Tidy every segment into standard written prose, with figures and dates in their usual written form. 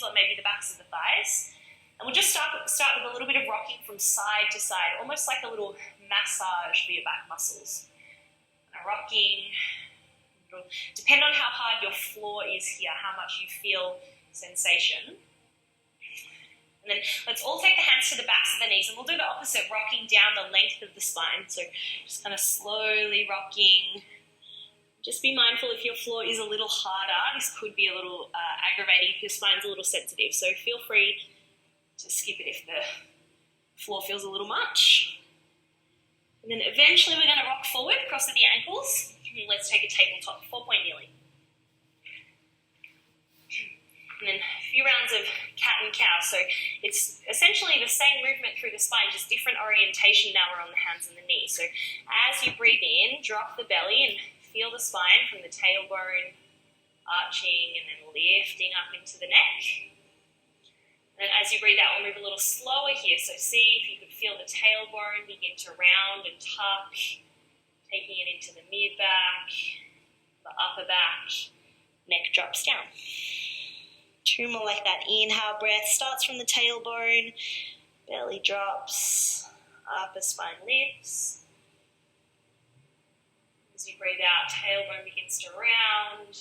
shins or maybe the backs of the thighs. And we'll just start with a little bit of rocking from side to side, almost like a little massage for your back muscles. Rocking. It'll depend on how hard your floor is here, how much you feel sensation. And then let's all take the hands to the backs of the knees, and we'll do the opposite, rocking down the length of the spine. So just kind of slowly rocking. Just be mindful if your floor is a little harder. This could be a little aggravating if your spine's a little sensitive. So feel free to skip it if the floor feels a little much. And then eventually we're going to rock forward, cross at the ankles. And let's take a tabletop, 4-point kneeling. And then a few rounds of cat and cow. So it's essentially the same movement through the spine, just different orientation now we're on the hands and the knees. So as you breathe in, drop the belly and feel the spine from the tailbone arching and then lifting up into the neck. And as you breathe out, we'll move a little slower here. So see if you could feel the tailbone begin to round and tuck, taking it into the mid-back, the upper back, neck drops down. 2 more like that. Inhale, breath starts from the tailbone, belly drops, upper spine lifts. As you breathe out, tailbone begins to round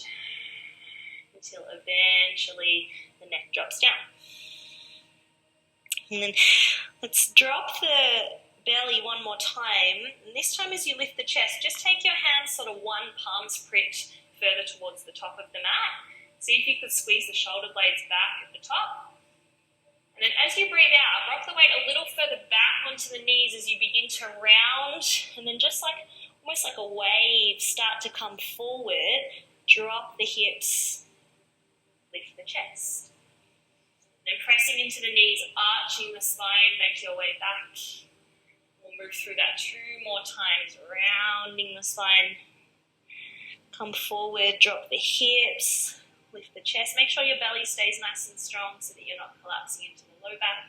until eventually the neck drops down. And then let's drop the belly one more time. And this time as you lift the chest, just take your hands sort of one palm's pricked further towards the top of the mat. See if you could squeeze the shoulder blades back at the top. And then as you breathe out, rock the weight a little further back onto the knees as you begin to round. And then just like, almost like a wave, start to come forward. Drop the hips, lift the chest. Then pressing into the knees, arching the spine, make your way back. We'll move through that 2 more times, rounding the spine. Come forward, drop the hips, lift the chest. Make sure your belly stays nice and strong so that you're not collapsing into the low back.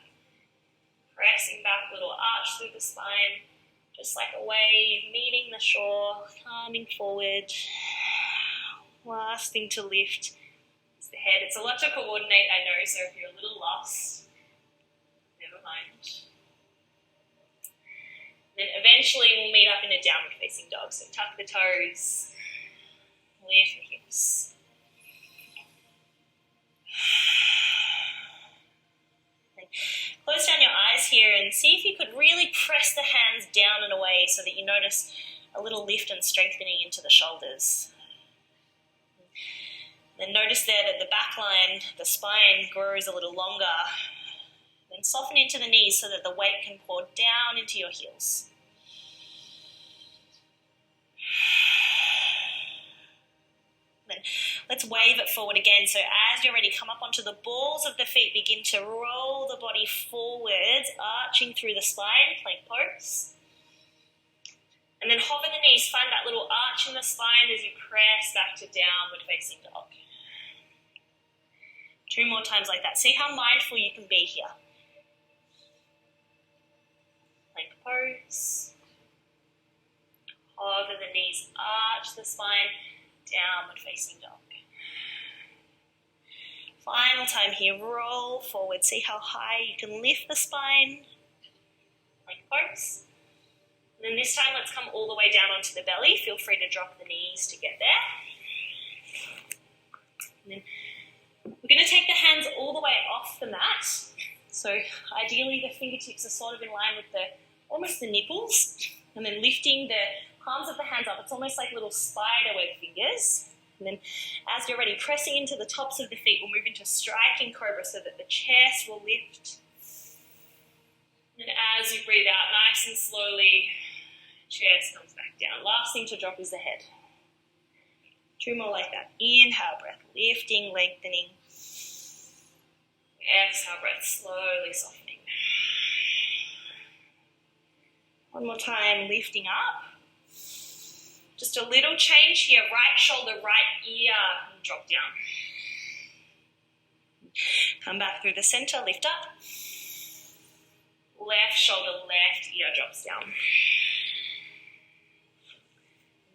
Pressing back, little arch through the spine, just like a wave, meeting the shore, coming forward. Last thing to lift is the head. It's a lot to coordinate, I know, so if you're a little lost, never mind. Then eventually we'll meet up in a downward facing dog. So tuck the toes, lift the hips. Then close down your eyes here and see if you could really press the hands down and away so that you notice a little lift and strengthening into the shoulders. Then notice there that the back line, the spine grows a little longer. Then soften into the knees so that the weight can pour down into your heels. Then let's wave it forward again. So as you're ready, come up onto the balls of the feet. Begin to roll the body forwards, arching through the spine, plank pose. And then hover the knees. Find that little arch in the spine as you press back to downward facing dog. 2 more times like that. See how mindful you can be here. Plank pose. Hover the knees, arch the spine, downward facing dog. Final time here, roll forward. See how high you can lift the spine. Plank pose. And then this time, let's come all the way down onto the belly. Feel free to drop the knees to get there. And then we're going to take the hands all the way off the mat. So ideally, the fingertips are sort of in line with almost the nipples. And then lifting the palms of the hands up. It's almost like little spider web fingers. And then as you're ready, pressing into the tops of the feet, we'll move into striking cobra so that the chest will lift. And as you breathe out, nice and slowly, chest comes back down. Last thing to drop is the head. 2 more like that. Inhale, breath, lifting, lengthening. Exhale, breath, slowly softening. 1 more time, lifting up. Just a little change here. Right shoulder, right ear, and drop down. Come back through the center, lift up. Left shoulder, left ear drops down.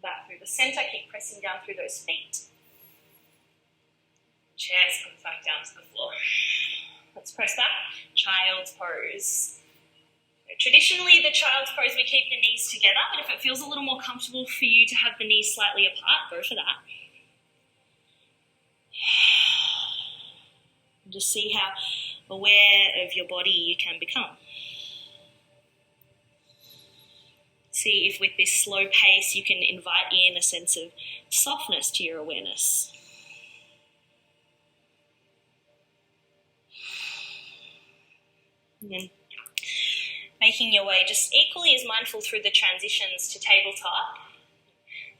Back through the center, keep pressing down through those feet. Chest comes back down to the floor. Let's press back. Child's pose. Traditionally, the child's pose, we keep the knees together, but if it feels a little more comfortable for you to have the knees slightly apart, go for that. Just see how aware of your body you can become. See if with this slow pace you can invite in a sense of softness to your awareness. And then making your way just equally as mindful through the transitions to tabletop.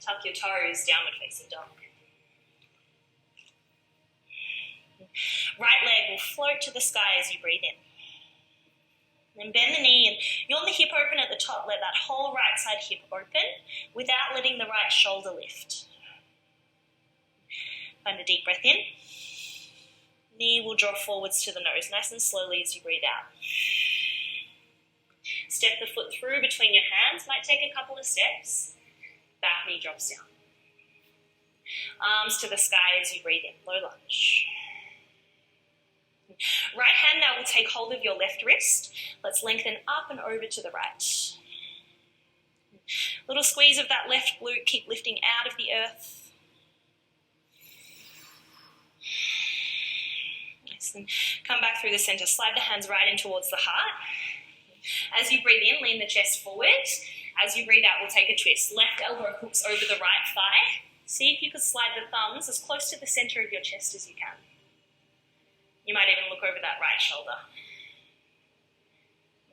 Tuck your toes, downward facing dog. Right leg will float to the sky as you breathe in. Then bend the knee and yawn the hip open at the top. Let that whole right side hip open without letting the right shoulder lift. Find a deep breath in. Knee will draw forwards to the nose, nice and slowly as you breathe out. Step the foot through between your hands. Might take a couple of steps. Back knee drops down. Arms to the sky as you breathe in. Low lunge. Right hand now will take hold of your left wrist. Let's lengthen up and over to the right. Little squeeze of that left glute. Keep lifting out of the earth. Nice. And come back through the center. Slide the hands right in towards the heart. As you breathe in, lean the chest forward. As you breathe out, we'll take a twist. Left elbow hooks over the right thigh. See if you can slide the thumbs as close to the center of your chest as you can. You might even look over that right shoulder.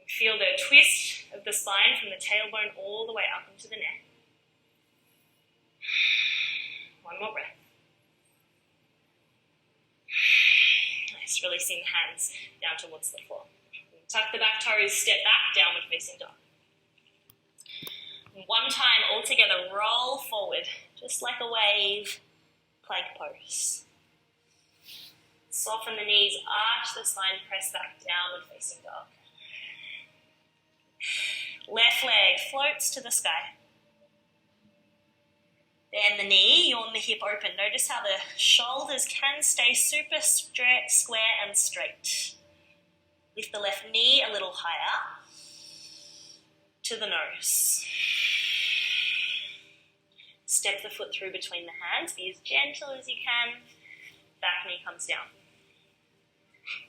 Feel the twist of the spine from the tailbone all the way up into the neck. One more breath. Nice, releasing the hands down towards the floor. Tuck the back toes, step back, downward facing dog. One time, all together, roll forward, just like a wave, plank pose. Soften the knees, arch the spine, press back, downward facing dog. Left leg floats to the sky. Bend the knee, yawn the hip open. Notice how the shoulders can stay super square and straight. Lift the left knee a little higher to the nose. Step the foot through between the hands. Be as gentle as you can. Back knee comes down.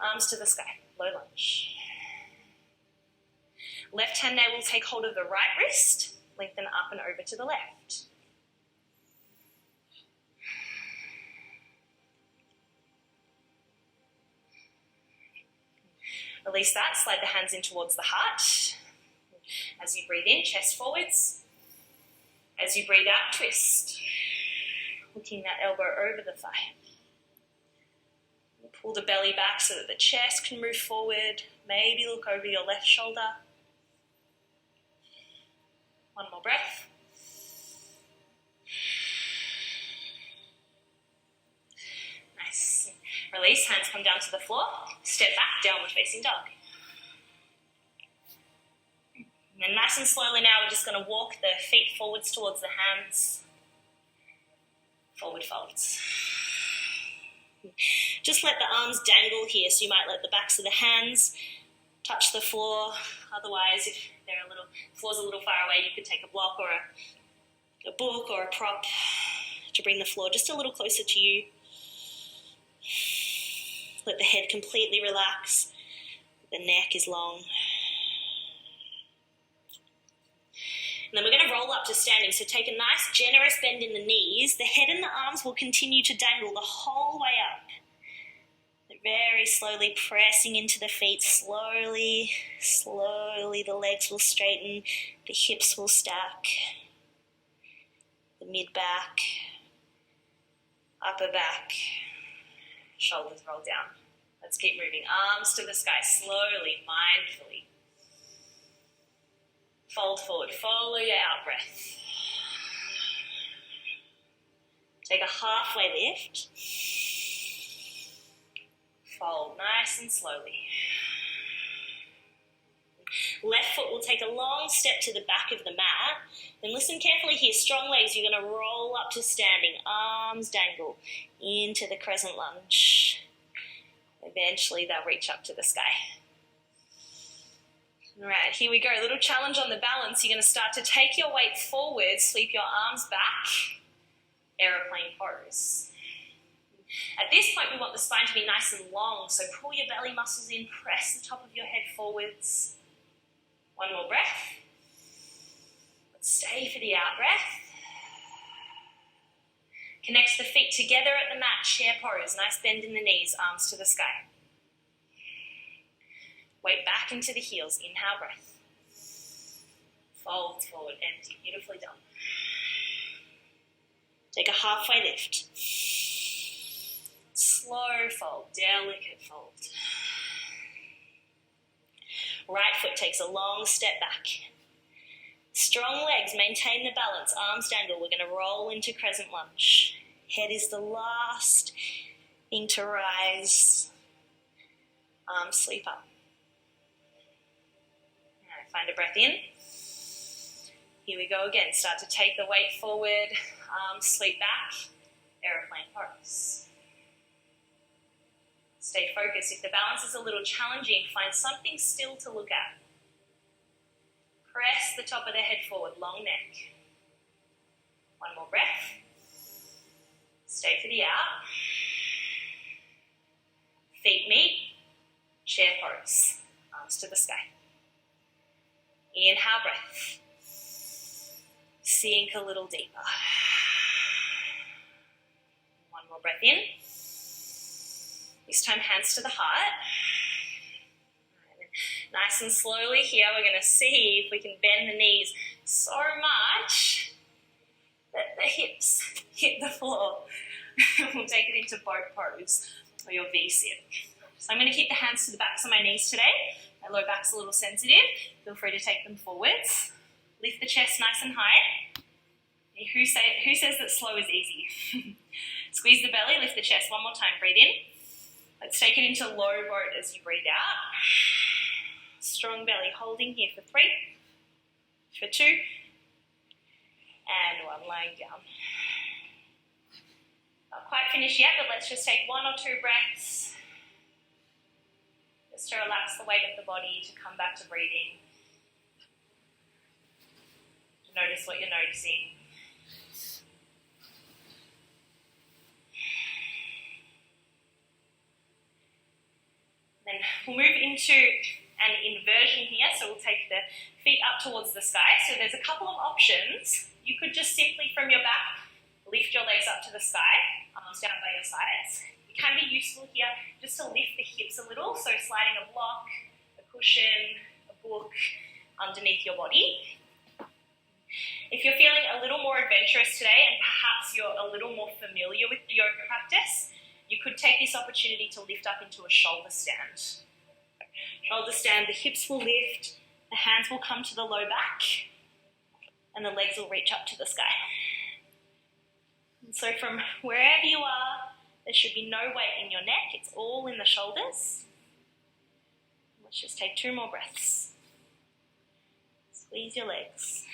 Arms to the sky. Low lunge. Left hand now will take hold of the right wrist. Lengthen up and over to the left. Release that. Slide the hands in towards the heart. As you breathe in, chest forwards. As you breathe out, twist. Hooking that elbow over the thigh. Pull the belly back so that the chest can move forward. Maybe look over your left shoulder. One more breath. Nice. Release, hands come down to the floor. Step back, downward facing dog. And then nice and slowly now we're just going to walk the feet forwards towards the hands. Forward folds. Just let the arms dangle here, so you might let the backs of the hands touch the floor. Otherwise, if the floor's a little far away, you could take a block or a book or a prop to bring the floor just a little closer to you. Let the head completely relax. The neck is long. And then we're going to roll up to standing. So take a nice, generous bend in the knees. The head and the arms will continue to dangle the whole way up. Very slowly pressing into the feet. Slowly, slowly the legs will straighten. The hips will stack. The mid-back, upper back, shoulders roll down. Let's keep moving. Arms to the sky, slowly, mindfully. Fold forward, follow your out-breath. Take a halfway lift. Fold nice and slowly. Left foot will take a long step to the back of the mat. Then listen carefully here. Strong legs, you're going to roll up to standing. Arms dangle into the crescent lunge. Eventually they'll reach up to the sky. All right, here we go. A little challenge on the balance. You're going to start to take your weight forward, sweep your arms back, aeroplane pose. At this point, we want the spine to be nice and long, so pull your belly muscles in, press the top of your head forwards. One more breath. Let's stay for the out breath. Connects the feet together at the mat, chair pose. Nice bend in the knees, arms to the sky. Weight back into the heels. Inhale, breath. Fold forward, empty. Beautifully done. Take a halfway lift. Slow fold, delicate fold. Right foot takes a long step back. Strong legs, maintain the balance, arms dangle. We're going to roll into crescent lunge. Head is the last thing to rise. Arms sweep up. All right, find a breath in. Here we go again. Start to take the weight forward, arms sweep back, aeroplane pose. Stay focused. If the balance is a little challenging, find something still to look at. Press the top of the head forward, long neck. One more breath. Stay for the out. Feet meet, chair pose, arms to the sky. Inhale, breath. Sink a little deeper. One more breath in. This time, hands to the heart. Nice and slowly here, we're going to see if we can bend the knees so much that the hips hit the floor. We'll take it into boat pose or your V-sit. So I'm going to keep the hands to the backs of my knees today. My low back's a little sensitive. Feel free to take them forwards. Lift the chest nice and high. Who says that slow is easy? Squeeze the belly, lift the chest. One more time, breathe in. Let's take it into low boat as you breathe out. Strong belly, holding here for 3, for 2, and 1, lying down. Not quite finished yet, but let's just take 1 or 2 breaths just to relax the weight of the body, to come back to breathing. Notice what you're noticing. Then we'll move into an inversion here, so we'll take the feet up towards the sky. So there's a couple of options. You could just simply from your back lift your legs up to the sky, arms down by your sides. It can be useful here just to lift the hips a little, so sliding a block, a cushion, a book underneath your body. If you're feeling a little more adventurous today and perhaps you're a little more familiar with yoga practice, you could take this opportunity to lift up into a shoulder stand. Shoulder stand, the hips will lift, the hands will come to the low back, and the legs will reach up to the sky. And so from wherever you are, there should be no weight in your neck, it's all in the shoulders. Let's just take 2 more breaths. Squeeze your legs.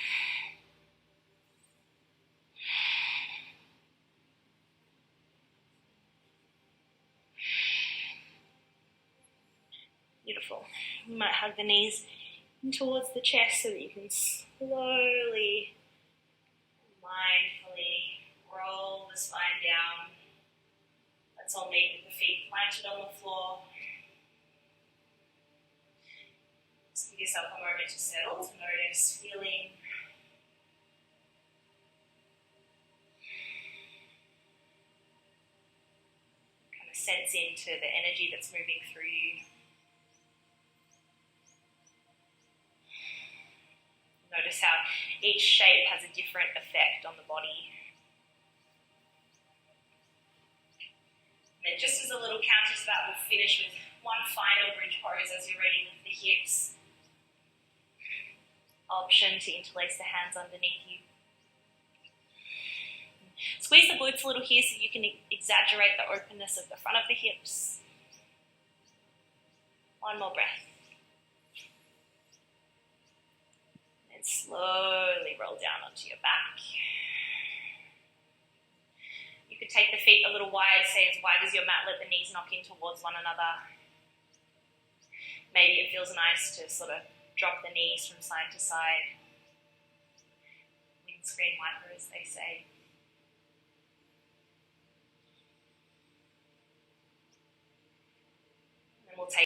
Beautiful. You might hug the knees in towards the chest so that you can slowly, mindfully roll the spine down. Let's all meet with the feet planted on the floor. Just give yourself a moment to settle, to notice feeling. Kind of sense into the energy that's moving through you. Notice how each shape has a different effect on the body. And then just as a little counter to that, we'll finish with one final bridge pose as you're ready with the hips. Option to interlace the hands underneath you. Squeeze the glutes a little here so you can exaggerate the openness of the front of the hips. One more breath. And slowly roll down onto your back. You You could take the feet a little wide, say as wide as your mat, let the knees knock in towards one another. Maybe it feels nice to sort of drop the knees from side to side. Windscreen wiper, as they say.